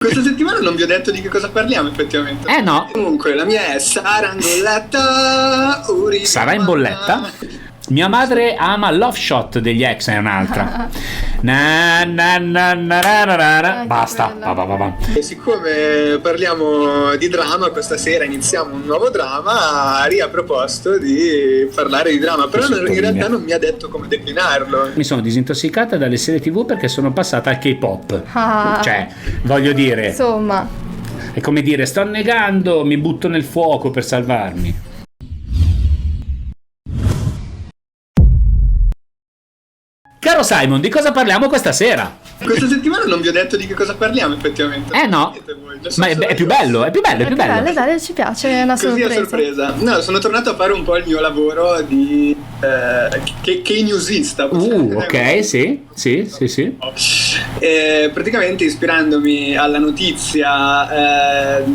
Questa settimana non vi ho detto di che cosa parliamo effettivamente. No. Comunque la mia è Sara in bolletta. Sarà in bolletta? Mia madre ama Love Shot degli Ex, è un'altra. Basta. E siccome parliamo di drama, questa sera iniziamo un nuovo drama. Ari ha proposto di parlare di drama, però in realtà non mi ha detto come declinarlo. Mi sono disintossicata dalle serie TV perché sono passata al K-pop. Cioè, voglio dire, insomma, è come dire, sto annegando, mi butto nel fuoco per salvarmi. Caro Simon, di cosa parliamo questa sera? Questa settimana non vi ho detto di che cosa parliamo effettivamente. No, ma è più bello, è più bello. Dai, ci piace, è una Così a sorpresa. No, sono tornato a fare un po' il mio lavoro di K-newsista. Ok, sì. Praticamente ispirandomi alla notizia,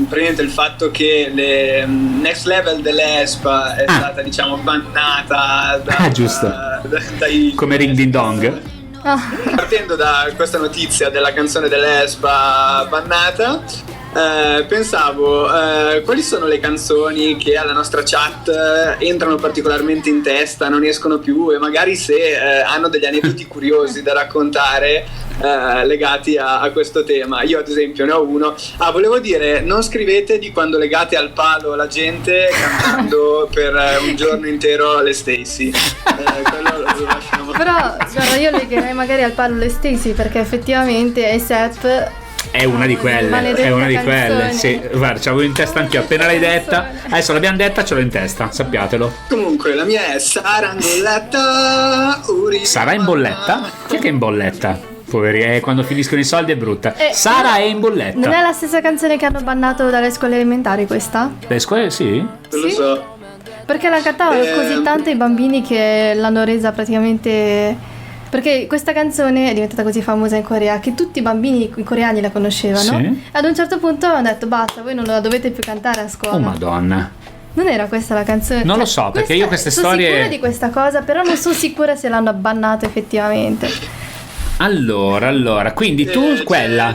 praticamente il fatto che le Next Level dell'ESPA è stata, diciamo, bannata giusto. dai, come Ring Ding Dong. Partendo da questa notizia della canzone dell'ESPA bannata, pensavo quali sono le canzoni che alla nostra chat entrano particolarmente in testa, non escono più, e magari se hanno degli aneddoti curiosi da raccontare legati a questo tema. Io ad esempio ne ho uno. Volevo dire, non scrivete di quando legate al palo la gente cantando per un giorno intero le Stacy. Quello lo lasciamo. Però guarda, io legherei magari al palo le Stacy, perché effettivamente ASAP è una di quelle, sì, guarda, ce l'avevo in testa anch'io, appena l'hai detta, adesso l'abbiamo detta, ce l'ho in testa, sappiatelo. Comunque la mia è Sara in bolletta. Sarà in bolletta? Chi è che è in bolletta? Poveri, quando finiscono i soldi è brutta. Sara è in bolletta. Non è la stessa canzone che hanno bannato dalle scuole elementari questa? Le scuole sì? Non lo so. Perché la cantavano così tanto i bambini che l'hanno resa praticamente... Perché questa canzone è diventata così famosa in Corea che tutti i bambini coreani la conoscevano. Sì. Ad un certo punto hanno detto basta, voi non la dovete più cantare a scuola. Oh madonna. Non era questa la canzone? Non lo so, perché io queste storie... Sono sicura di questa cosa, però non sono sicura se l'hanno bannato effettivamente. Allora, quindi tu quella?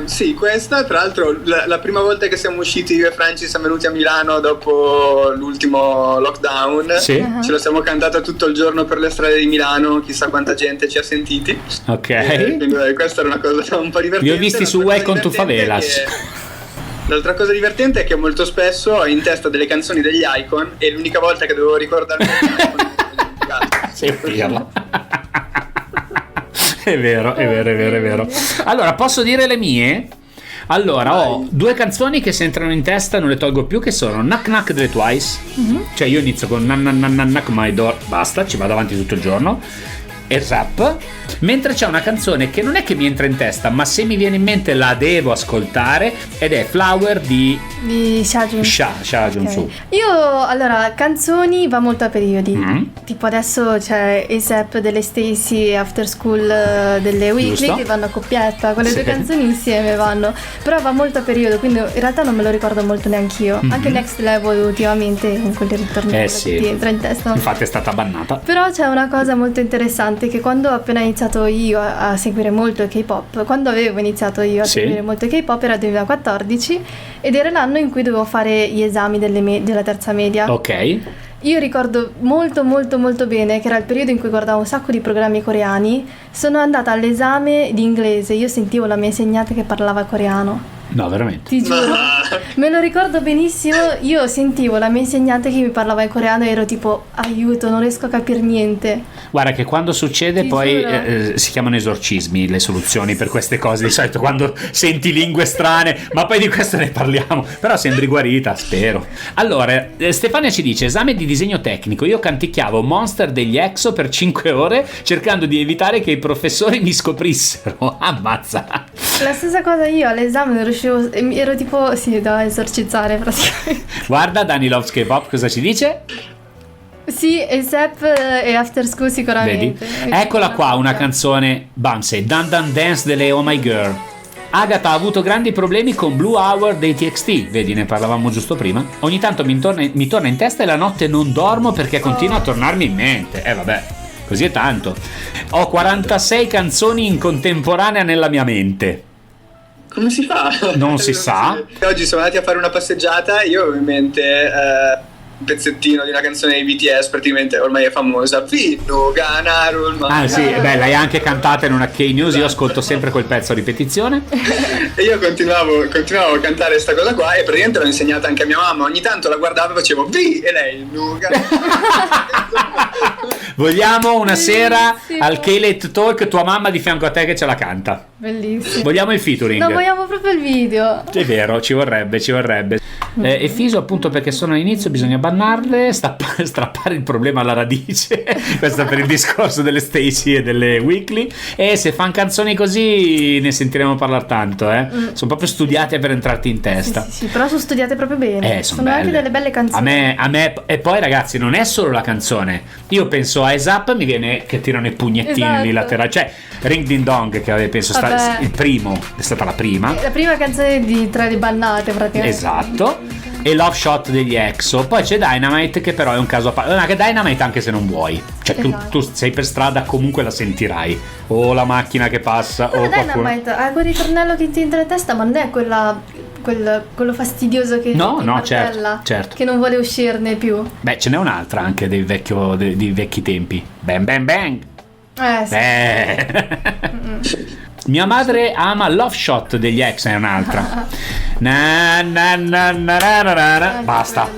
Sì, questa, tra l'altro la prima volta che siamo usciti io e Franci siamo venuti a Milano dopo l'ultimo lockdown. Sì. Ce la siamo cantata tutto il giorno per le strade di Milano, chissà quanta gente ci ha sentiti. Ok. Quindi questa era una cosa un po' divertente. Li ho visti su Welcome to Favelas. L'altra cosa divertente è che molto spesso ho in testa delle canzoni degli Icon e l'unica volta che dovevo ricordarmi degli Icon sei pirla. È vero. Allora, posso dire le mie? Allora, ho due canzoni che se entrano in testa non le tolgo più, che sono Knock Knock delle Twice. Cioè io inizio con Knock My Door, basta, ci vado avanti tutto il giorno, e rap. Mentre c'è una canzone che non è che mi entra in testa, ma se mi viene in mente la devo ascoltare, ed è Flower di Sha Jun-soo. Io, allora, canzoni va molto a periodi. Tipo adesso c'è ASAP delle Stacy e After School delle Weekly. Giusto. Che vanno a coppietta, quelle due canzoni insieme vanno. Però va molto a periodo, quindi in realtà non me lo ricordo molto neanch'io. Anche Next Level ultimamente con quel ritorno sì. che ti entra in testa. Infatti è stata bannata. Però c'è una cosa molto interessante, che quando ho appena iniziato io a seguire molto il K-pop, quando avevo iniziato io a seguire molto il K-pop era 2014 ed era l'anno in cui dovevo fare gli esami della terza media. Ok. Io ricordo molto bene che era il periodo in cui guardavo un sacco di programmi coreani. Sono andata all'esame di inglese, io sentivo la mia insegnante che parlava coreano. No, veramente. Ti giuro, me lo ricordo benissimo. Io sentivo la mia insegnante che mi parlava in coreano e ero tipo aiuto, non riesco a capire niente. Guarda che quando succede poi si chiamano esorcismi le soluzioni per queste cose di solito, quando senti lingue strane, ma poi di questo ne parliamo, però sembri guarita, spero. Allora, Stefania ci dice esame di disegno tecnico, io canticchiavo Monster degli EXO per 5 ore cercando di evitare che i professori mi scoprissero. Ammazza. La stessa cosa io all'esame non riuscivo, ero tipo da esorcizzare praticamente. Guarda Dani Loves K-pop cosa ci dice? Sì, ASAP e After School sicuramente. Vedi? Eccola qua una canzone Bamse, Dan Dan Dance delle Oh My Girl. Agatha ha avuto grandi problemi con Blue Hour dei TXT, vedi, ne parlavamo giusto prima. Ogni tanto mi torna in testa e la notte non dormo perché continua a tornarmi in mente. Vabbè, così è tanto. Ho 46 canzoni in contemporanea nella mia mente. Come si fa? Non si sa. Oggi siamo andati a fare una passeggiata, io avevo in mente un pezzettino di una canzone di BTS, praticamente ormai è famosa. Ah sì, beh, l'hai anche cantata in una K-News, io ascolto sempre quel pezzo a ripetizione. E io continuavo a cantare questa cosa qua, e praticamente l'ho insegnata anche a mia mamma. Ogni tanto la guardavo e facevo V, e lei Nuga. Vogliamo una sera al K-Late Talk tua mamma di fianco a te che ce la canta. Bellissimo. Vogliamo il featuring? No, vogliamo proprio il video. È vero, ci vorrebbe. E Fiso, appunto, perché sono all'inizio, bisogna bannarle, strappare il problema alla radice. Questo per il discorso delle Stacy e delle Weekly. E se fan canzoni così ne sentiremo parlare tanto, Sono proprio studiate per entrarti in testa. Sì, però sono studiate proprio bene. Sono anche delle belle canzoni. A me, e poi ragazzi, non è solo la canzone. Io penso a Eyes Up, mi viene che tirano i pugnettini lì laterali. Cioè, Ring Ding Dong, che penso il primo, è stata la prima. La prima canzone tra le bannate, praticamente. Esatto. E Love Shot degli EXO. Poi c'è Dynamite, che però è un caso a parte. Ma che Dynamite anche se non vuoi. Cioè tu sei per strada, comunque la sentirai. O la macchina che passa. Però o qualcuno. Dynamite ha quel ritornello che ti entra in testa, ma non è quello fastidioso che no, martella, certo. Che non vuole uscirne più. Beh, ce n'è un'altra anche dei vecchi tempi. Bang bang bang. Sì. Mia madre ama Love Shot degli ex, è un'altra. Basta.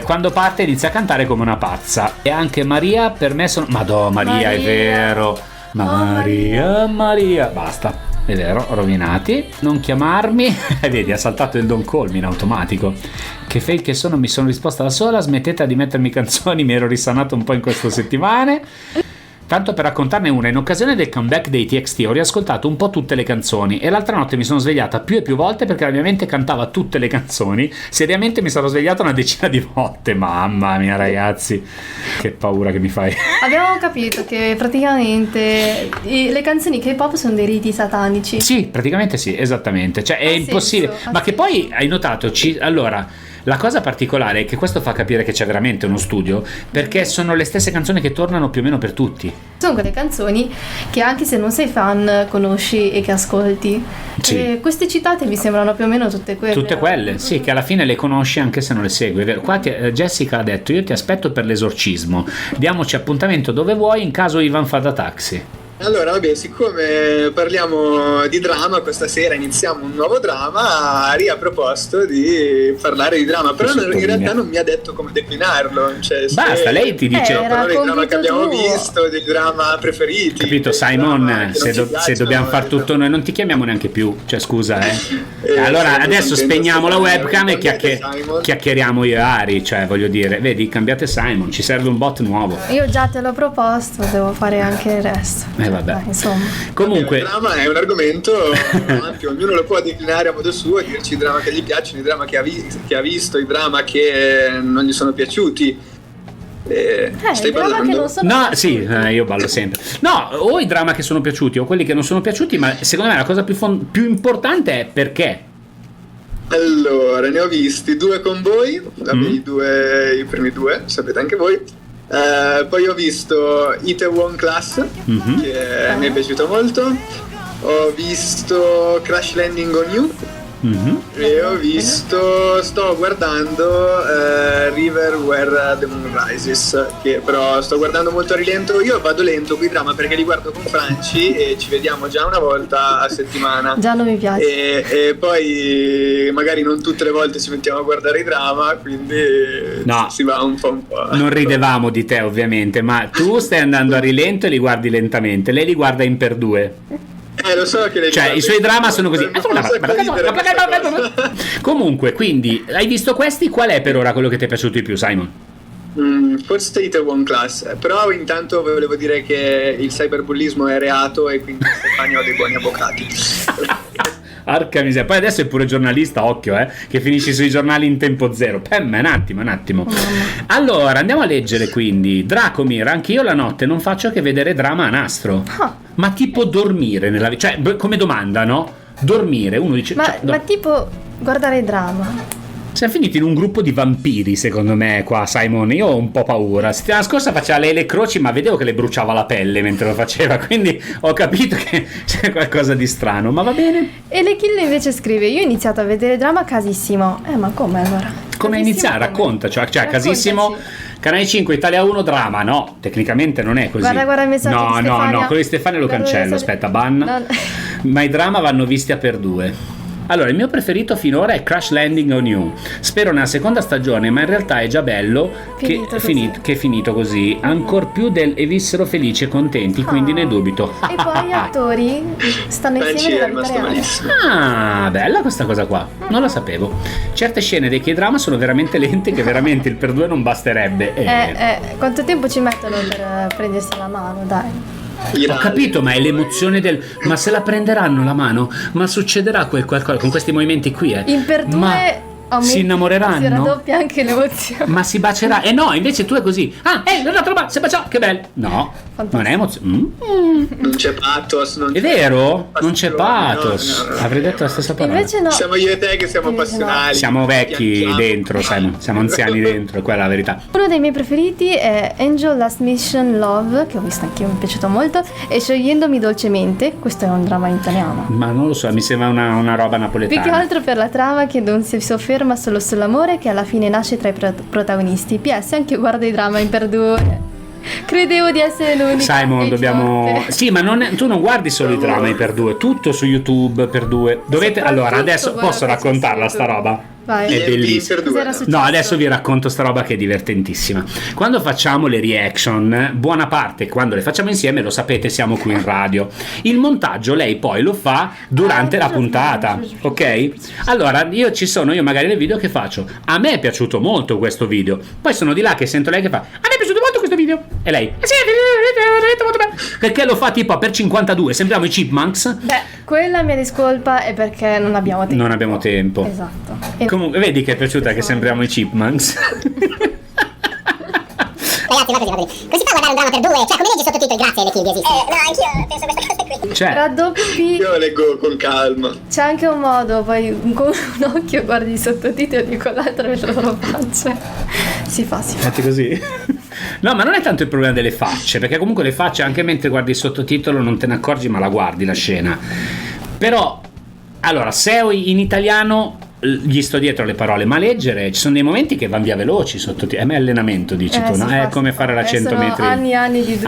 Quando parte inizia a cantare come una pazza. E anche Maria, per me sono... Maria, è vero. Maria. Basta. È vero, rovinati. Non chiamarmi. Vedi, ha saltato il Don't Call Me in automatico. Che fail che sono, mi sono risposta da sola. Smettete di mettermi canzoni, mi ero risanato un po' in queste settimane. Tanto per raccontarne una, in occasione del comeback dei TXT ho riascoltato un po' tutte le canzoni e l'altra notte mi sono svegliata più e più volte perché la mia mente cantava tutte le canzoni. Seriamente mi sarò svegliato una decina di volte. Mamma mia ragazzi, che paura che mi fai. Abbiamo capito che praticamente le canzoni K-pop sono dei riti satanici. Sì, praticamente sì, esattamente. Cioè è impossibile. Ma che poi hai notato, allora... La cosa particolare è che questo fa capire che c'è veramente uno studio, perché sono le stesse canzoni che tornano più o meno per tutti. Sono quelle canzoni che anche se non sei fan conosci e che ascolti. Sì. E queste citate mi sembrano più o meno tutte quelle. Tutte quelle, sì, che alla fine le conosci anche se non le segui. È vero. Qua Jessica ha detto: io ti aspetto per l'esorcismo, diamoci appuntamento dove vuoi in caso Ivan fa da taxi. Allora, vabbè, siccome parliamo di drama, questa sera iniziamo un nuovo drama, Ari ha proposto di parlare di drama, però in realtà non mi ha detto come declinarlo. Cioè, basta, lei ti dice parlare di drama che abbiamo visto, di drama preferiti. Capito, Simon, se dobbiamo far tutto noi non ti chiamiamo neanche più, cioè scusa, allora adesso spegniamo la webcam e chiacchieriamo io e Ari, cioè voglio dire, vedi, cambiate Simon, ci serve un bot nuovo. Io già te l'ho proposto, devo fare anche il resto. Vabbè. Insomma. Comunque il dramma è un argomento ampio, ognuno lo può declinare a modo suo, dirci i drama che gli piacciono, i drama che ha visto, i drama che non gli sono piaciuti. Stai ballando? No, sì, io ballo sempre. No, o i drama che sono piaciuti o quelli che non sono piaciuti, ma secondo me la cosa più importante è perché. Allora, ne ho visti 2 con voi, i primi 2, sapete anche voi. Poi ho visto Itaewon Class, che mi è piaciuto molto. Ho visto Crash Landing on You. E sto guardando River Where the Moon Rises, che però sto guardando molto a rilento. Io vado lento con i drama perché li guardo con Franci e ci vediamo già una volta a settimana. Già non mi piace. E poi magari non tutte le volte ci mettiamo a guardare i drama, quindi si va un po'. Non ridevamo di te ovviamente, ma tu stai andando a rilento e li guardi lentamente, lei li guarda in per 2. Lo so che cioè i suoi drama sono così. Comunque, quindi hai visto questi? Qual è per ora quello che ti è piaciuto di più, Simon? Forse Itaewon Class, però intanto volevo dire che il cyberbullismo è reato e quindi Stefania ha dei buoni avvocati. Arca miseria. Poi adesso è pure giornalista, occhio, che finisci sui giornali in tempo zero. Un attimo. Allora, andiamo a leggere quindi. Dracomir, anch'io la notte non faccio che vedere drama a nastro. Ma tipo dormire nella vita, cioè come domanda, no? Dormire, uno dice... Ma tipo guardare drama. Siamo finiti in un gruppo di vampiri, secondo me, qua, Simon. Io ho un po' paura. Settimana scorsa faceva le croci, ma vedevo che le bruciava la pelle mentre lo faceva, quindi ho capito che c'è qualcosa di strano, ma va bene. E le Kill invece scrive: io ho iniziato a vedere drama Casissimo. Ma come allora? Come iniziare? Racconta, cioè Casissimo, Canale 5, Italia 1, drama. No, tecnicamente non è così. Guarda il messaggio di Stefania. No, quello di Stefania lo cancello. Aspetta, ban. No. Ma i drama vanno visti a per due. Allora, il mio preferito finora è Crash Landing on You. Spero nella seconda stagione, ma in realtà è già bello che è finito così. Ancor più del e vissero felici e contenti, quindi ne dubito. E poi gli attori stanno insieme nella vita reale. Ah, bella questa cosa qua. Non la sapevo. Certe scene dei K-drama sono veramente lente, che veramente il per due non basterebbe. Quanto tempo ci mettono per prendersi la mano, dai? Ho capito, ma è l'emozione del ma se la prenderanno la mano, ma succederà qualcosa con questi movimenti qui, in per due ma si innamoreranno, si raddoppia anche l'emozione, ma si bacerà. No, invece tu è così, l'altro si baciò, che bello. No, fantastico. Non è emozione. Non c'è pathos, è vero, non c'è pathos. No. Avrei detto la stessa parola. Invece no. Siamo io e te che siamo passionali, siamo vecchi dentro, siamo anziani dentro, quella è la verità. Uno dei miei preferiti è Angel Last Mission Love, che ho visto anch'io, mi è piaciuto molto, e Sciogliendomi dolcemente. Questo è un dramma italiano, ma non lo so, mi sembra una roba napoletana, più che altro per la trama che non si sofferma solo sull'amore, che alla fine nasce tra i protagonisti. PS, anche io guardo i drama in per due. Credevo di essere l'unica. Simon, dobbiamo. Sì, ma tu non guardi solo i drammi per due, tutto su YouTube per due. Dovete. Allora, adesso posso raccontarla sta roba? Vai. È bellissimo. No, adesso vi racconto sta roba che è divertentissima. Quando facciamo le reaction, buona parte quando le facciamo insieme, lo sapete, siamo qui in radio. Il montaggio lei poi lo fa durante la puntata, ok? Allora io magari nel video che faccio, a me è piaciuto molto questo video, poi sono di là che sento lei che fa, a me è piaciuto molto questo video, e lei sì, molto bene, perché lo fa tipo per 52, sembriamo i Chipmunks. Beh, quella mia discolpa è perché non abbiamo tempo. Esatto. Comunque, vedi che è piaciuta che sembriamo i Chipmunks? Ragazzi, così fa a guardare un dramma per due? Cioè, come leggi sottotitoli? Grazie, le Kill esiste. No, anch'io penso questa cosa qui. Cioè, raddoppi. Io leggo con calma. C'è anche un modo, poi con un occhio guardi i sottotitoli e con l'altro mentre lo faccio. Si fa. Fate così. No, ma non è tanto il problema delle facce, perché comunque le facce anche mentre guardi il sottotitolo non te ne accorgi, ma la guardi la scena. Però, allora, se in italiano gli sto dietro le parole, ma leggere ci sono dei momenti che vanno via veloci sottotitoli. È allenamento, dici tu, no? È come fare la 100 metri. Anni di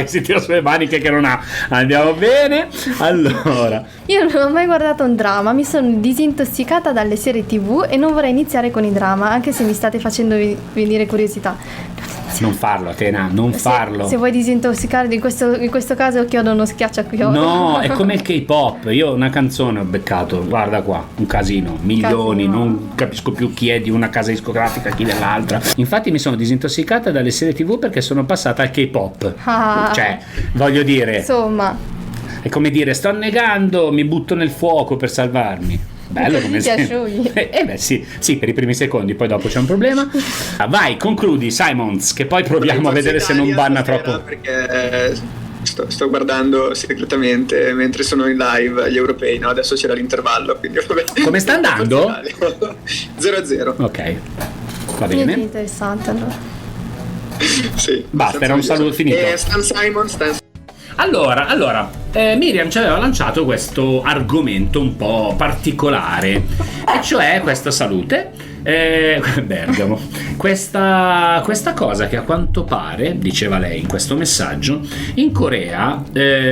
si tira sulle maniche che non ha. Andiamo bene. Allora, io non ho mai guardato un dramma, mi sono disintossicata dalle serie TV e non vorrei iniziare con i dramma, anche se mi state facendo venire curiosità. Non farlo, Atena, non farlo. Se vuoi disintossicare, in questo caso chiodo uno schiacciachiodo. No, è come il K-pop. Io una canzone ho beccato, guarda qua, un casino, milioni, non capisco più chi è di una casa discografica, chi dell'altra. Infatti mi sono disintossicata dalle serie TV perché sono passata al K-pop. Cioè, voglio dire, insomma, è come dire, sto annegando, mi butto nel fuoco per salvarmi. Bello come beh sì, per i primi secondi, poi dopo c'è un problema. Vai, concludi, Simons, che poi proviamo a vedere se non banna troppo. Perché sto guardando segretamente mentre sono in live gli europei, no? Adesso c'era l'intervallo, quindi come sta andando? 0-0. Ok, va bene. Interessante allora. Sì, basta, era un saluto finito. Allora, Miriam ci aveva lanciato questo argomento un po' particolare, e cioè questa salute. Bergamo, questa cosa che a quanto pare, diceva lei in questo messaggio, in Corea,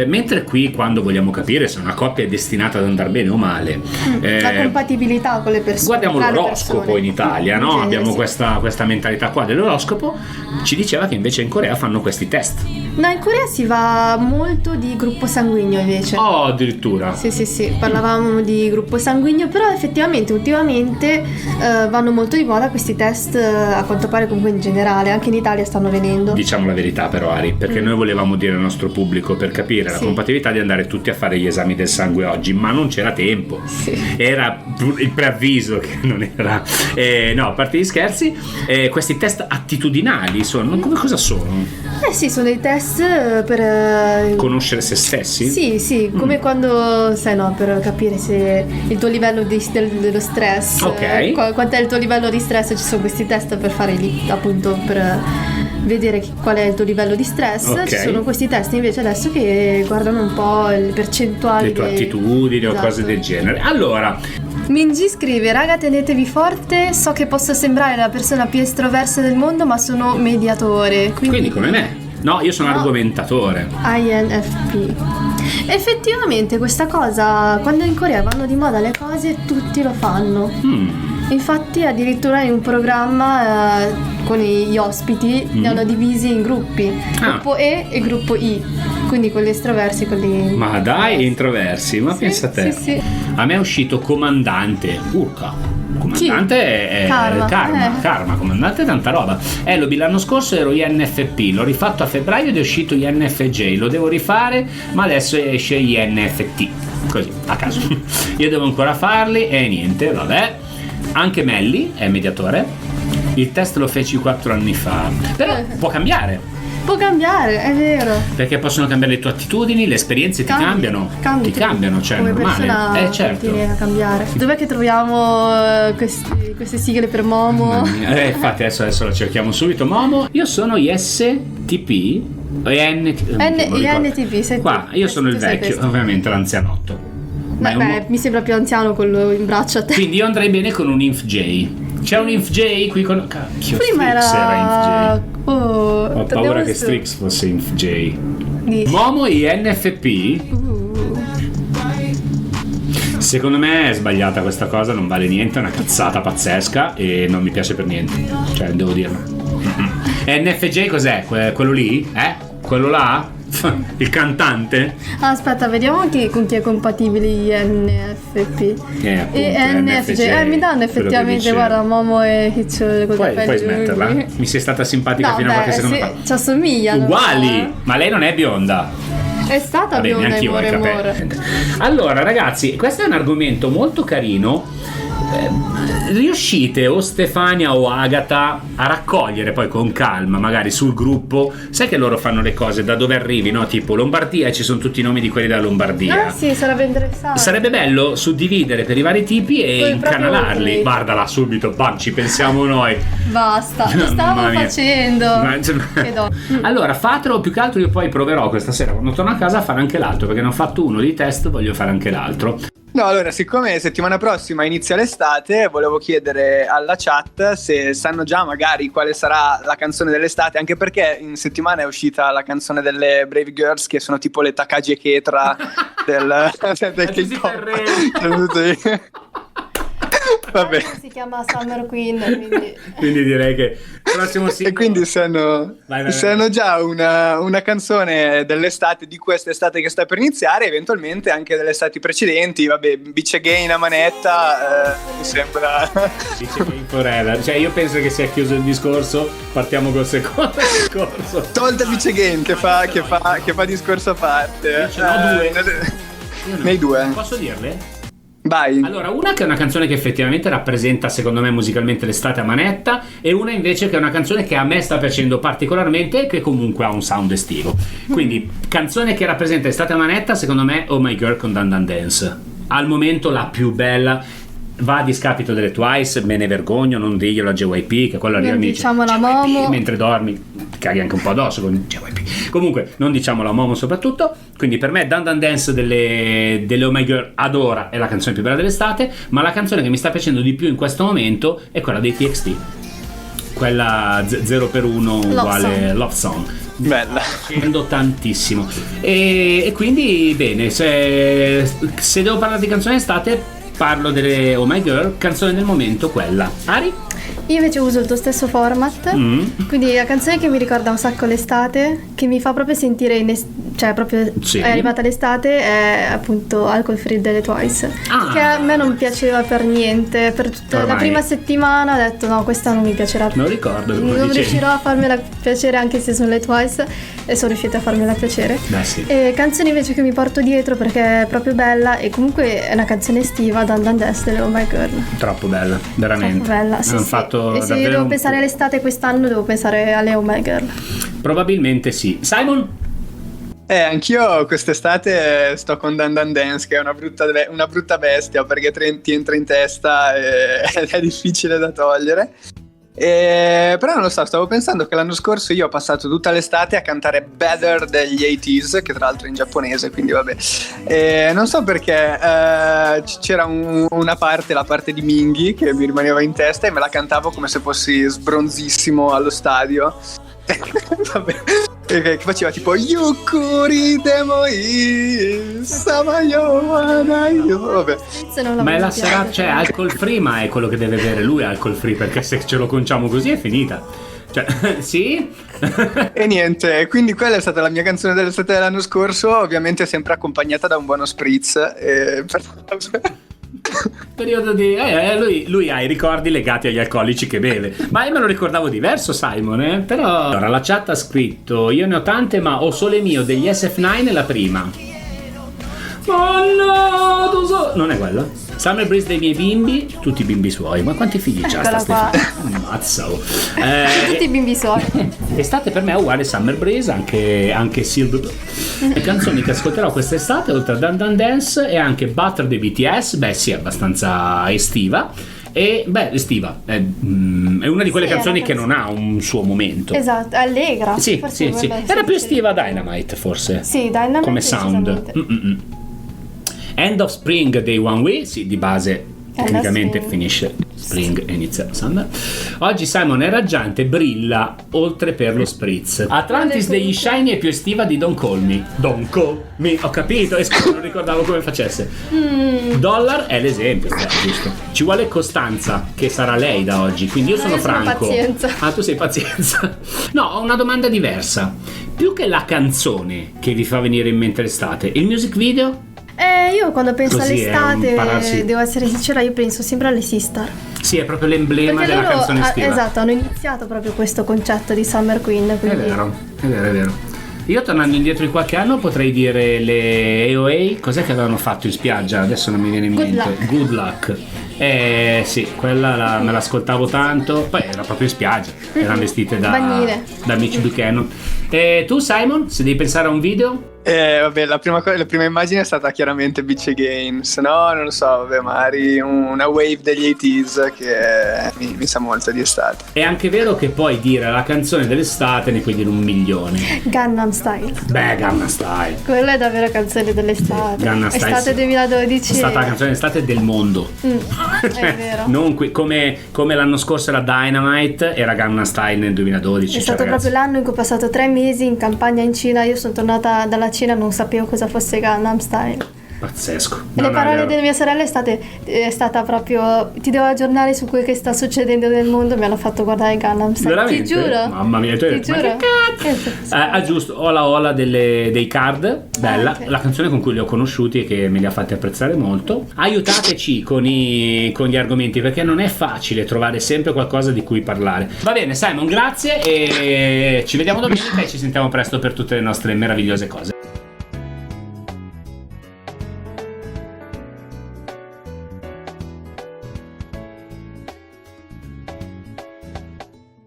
mentre qui quando vogliamo capire se una coppia è destinata ad andare bene o male, la compatibilità con le persone, guardiamo l'oroscopo in Italia, no? Abbiamo questa mentalità qua dell'oroscopo. Ci diceva che invece in Corea fanno questi test. No, in Corea si va molto di gruppo sanguigno invece. Oh, addirittura. Sì, parlavamo di gruppo sanguigno, però effettivamente ultimamente vanno molto di moda questi test, a quanto pare comunque in generale, anche in Italia stanno venendo. Diciamo la verità però, Ari, perché noi volevamo dire al nostro pubblico, per capire la compatibilità, di andare tutti a fare gli esami del sangue oggi, ma non c'era tempo. Era il preavviso che non era. No, a parte gli scherzi, questi test attitudinali sono, cosa sono? Sì, sono dei test per conoscere se stessi? Sì, come quando sai, no, per capire se il tuo livello dello stress, ok, quanto è il tuo livello di stress. Ci sono questi test per fare appunto per vedere qual è il tuo livello di stress. Ok. Ci sono questi test invece adesso che guardano un po' le percentuali, le tue attitudini o esatto, cose del genere. Allora, Minji scrive: raga, tenetevi forte, so che posso sembrare la persona più estroversa del mondo ma sono mediatore, quindi come me. No, io sono argomentatore. INFP. Effettivamente questa cosa, quando in Corea vanno di moda le cose, tutti lo fanno. Infatti addirittura in un programma con gli ospiti li hanno divisi in gruppi, gruppo E e gruppo I, quindi quelli estroversi, quelli... Ma dai, introversi, ma Sì, pensa a te. sì. A me è uscito comandante. Urca. Comandante è Karma, comandante è tanta roba. L'anno scorso ero INFP, l'ho rifatto a febbraio ed è uscito INFJ, lo devo rifare, ma adesso esce INFT. Così, a caso. Io devo ancora farli e niente, vabbè. Anche Melli è mediatore. Il test lo feci 4 anni fa. Però può cambiare. Può cambiare, è vero. Perché possono cambiare le tue attitudini, le esperienze ti cambiano, cioè è come normale. persona Certo. continui a cambiare. Dov'è che troviamo queste sigle per Momo? Infatti adesso lo cerchiamo subito. Momo, io sono ISTP INTP, sei qua, tu. io sono il Tu sei vecchio, questo. ovviamente l'anzianotto. Beh, mi sembra più anziano quello in braccio a te. Quindi io andrei bene con un INFJ. C'è un INFJ qui con... Cacchio, Prima Strix era era... INFJ. Ho paura che Strix fosse INFJ. Momo INFP. Secondo me è sbagliata questa cosa, non vale niente, è una cazzata pazzesca e non mi piace per niente. Cioè, devo dirlo. NFJ cos'è? Quello lì? Quello là? Il cantante? Aspetta, vediamo anche con chi è compatibile INFP e NFJ. Mi danno effettivamente, guarda, Momo e Hitch. Puoi smetterla? Mi sei stata simpatica fino a qualche secondo fa. Ci assomigliano. Uguali! Ma lei non è bionda. È stata bionda in More. Allora ragazzi, questo è un argomento molto carino. Riuscite o Stefania o Agata a raccogliere poi con calma magari sul gruppo, sai che loro fanno le cose da dove arrivi, no? Tipo Lombardia e ci sono tutti i nomi di quelli della Lombardia. Sì, sarebbe interessante. Sarebbe bello suddividere per i vari tipi e poi incanalarli. Guardala subito, bam, ci pensiamo noi. Basta, lo stavo facendo. Allora fatelo, più che altro io poi proverò questa sera quando torno a casa a fare anche l'altro, perché ne ho fatto uno di test, voglio fare anche l'altro. No, allora, siccome settimana prossima inizia l'estate, volevo chiedere alla chat se sanno già magari quale sarà la canzone dell'estate, anche perché in settimana è uscita la canzone delle Brave Girls, che sono tipo le Takagi e Ketra del K-pop. Vabbè. Si chiama Summer Queen, quindi direi che prossimo singolo. E quindi se hanno già una canzone dell'estate, di quest'estate che sta per iniziare, eventualmente anche delle estati precedenti. Vabbè, Beach Again a manetta, mi sembra Beach Again forever. Cioè io penso che sia chiuso il discorso, partiamo col secondo discorso. Tolta Beach Again che fa discorso a parte. Ce n'ho due. Nei due. Posso dirle? Vai. Allora, una che è una canzone che effettivamente rappresenta secondo me musicalmente l'estate a manetta, e una invece che è una canzone che a me sta piacendo particolarmente e che comunque ha un sound estivo. Quindi canzone che rappresenta l'estate a manetta, secondo me Oh My Girl con Dan Dan Dance, al momento la più bella. Va a discapito delle Twice, me ne vergogno, non diglielo a JYP, che quello arriva e mi dice diciamo la Momo, mentre dormi ti caghi anche un po' addosso con JYP. Comunque non diciamo la Momo soprattutto. Quindi per me Dan Dan Dance delle Oh My Girl ad ora è la canzone più bella dell'estate, ma la canzone che mi sta piacendo di più in questo momento è quella dei TXT, quella 0x1 uguale Love Song. Bella, Scendo tantissimo e quindi bene, se devo parlare di canzone estate parlo delle Oh My Girl, canzone del momento quella. Ari? Io invece uso il tuo stesso format, quindi la canzone che mi ricorda un sacco l'estate, che mi fa proprio sentire cioè proprio è arrivata l'estate, è appunto Alcohol Free delle Twice, che a me non piaceva per niente, per tutta la prima settimana ho detto no, questa non mi piacerà più. Non ricordo, non riuscirò a farmela piacere anche se sono le Twice, e sono riuscita a farmela piacere. Beh, sì. E canzoni invece che mi porto dietro perché è proprio bella, e comunque è una canzone estiva, Dan Dan Dance delle Oh My Girl. Troppo bella, veramente. Troppo bella, sì, fatto e se io devo pensare all'estate quest'anno devo pensare alle Oh My Girl. Probabilmente sì. Simon? Anch'io quest'estate sto con Dan Dan Dance, che è una brutta bestia, perché ti entra in testa ed è difficile da togliere. Però non lo so, stavo pensando che l'anno scorso io ho passato tutta l'estate a cantare Better degli 80s, che tra l'altro è in giapponese, quindi vabbè. Non so perché c'era una parte, la parte di Minghi, che mi rimaneva in testa e me la cantavo come se fossi sbronzissimo allo stadio. Vabbè, che faceva tipo Yukuri demoi Samayo wanayo. Vabbè. Ma è la serata, cioè Alcohol Free, ma è quello che deve bere lui Alcohol Free, perché se ce lo conciamo così è finita. Cioè, sì? E niente, quindi quella è stata la mia canzone dell'estate dell'anno scorso, ovviamente sempre accompagnata da un buono spritz. Periodo di lui ha i ricordi legati agli alcolici che beve, ma io me lo ricordavo diverso, Simon, però. Allora la chat ha scritto: io ne ho tante ma ho solo mio degli SF9 la prima. Non è quella. Summer Breeze dei miei bimbi, tutti i bimbi suoi. Ma quanti figli c'ha sta Stefania? Ammazza. Tutti i bimbi suoi. Estate per me è uguale Summer Breeze, anche Silver. Le canzoni che ascolterò quest'estate, oltre a Dan Dan Dance, e anche Butter dei BTS. Beh sì, è abbastanza estiva. E beh, estiva è una di quelle canzoni che non ha un suo momento. Esatto, è allegra. Sì. Era più estiva Dynamite, forse. Sì, Dynamite come sound. End of Spring dei One Way, sì, di base tecnicamente finisce Spring e inizia Summer. Oggi Simon è raggiante, brilla oltre per lo spritz. Atlantis degli Shiny è più estiva di Don't Call Me. Don't Call Me, ho capito, e non ricordavo come facesse. Dollar è l'esempio, giusto. Ci vuole Costanza, che sarà lei da oggi, quindi io sono Franco. Pazienza. Tu sei pazienza. No, ho una domanda diversa. Più che la canzone che vi fa venire in mente l'estate, il music video? Io quando penso così all'estate, devo essere sincera, io penso sempre alle Sistar. Sì, è proprio l'emblema perché della canzone estiva. Esatto, hanno iniziato proprio questo concetto di Summer Queen, quindi. È vero. Io tornando indietro di qualche anno potrei dire le AOA, cos'è che avevano fatto in spiaggia? Adesso non mi viene in mente. Good Luck. Sì, quella me l'ascoltavo tanto, poi era proprio in spiaggia, erano vestite da Mitch Buchanan. E tu Simon, se devi pensare a un video? Vabbè, la prima immagine è stata chiaramente Beach Again, se no non lo so, vabbè, magari una wave degli 80s che mi sa molto di estate. È anche vero che puoi dire la canzone dell'estate, ne puoi dire 1.000.000. Gangnam Style. Beh, Gangnam Style. Quella è davvero canzone dell'estate. Gangnam Style, estate 2012. È stata la canzone dell'estate del mondo. È vero. Non come l'anno scorso era Dynamite, era Gangnam Style nel 2012. È stato proprio l'anno in cui ho passato 3 mesi in campagna in Cina. Io sono tornata dalla Cina, non sapevo cosa fosse Gangnam Style. Pazzesco. Le parole delle mie sorelle è stata proprio: ti devo aggiornare su quel che sta succedendo nel mondo. Mi hanno fatto guardare Gangnam Style. Veramente? Ti giuro. Mamma mia, ti giuro. Giusto, Ola Ola dei Card, bella, la canzone con cui li ho conosciuti e che me li ha fatti apprezzare molto. Aiutateci con gli argomenti, perché non è facile trovare sempre qualcosa di cui parlare. Va bene Simon, grazie, e ci vediamo domenica e ci sentiamo presto per tutte le nostre meravigliose cose.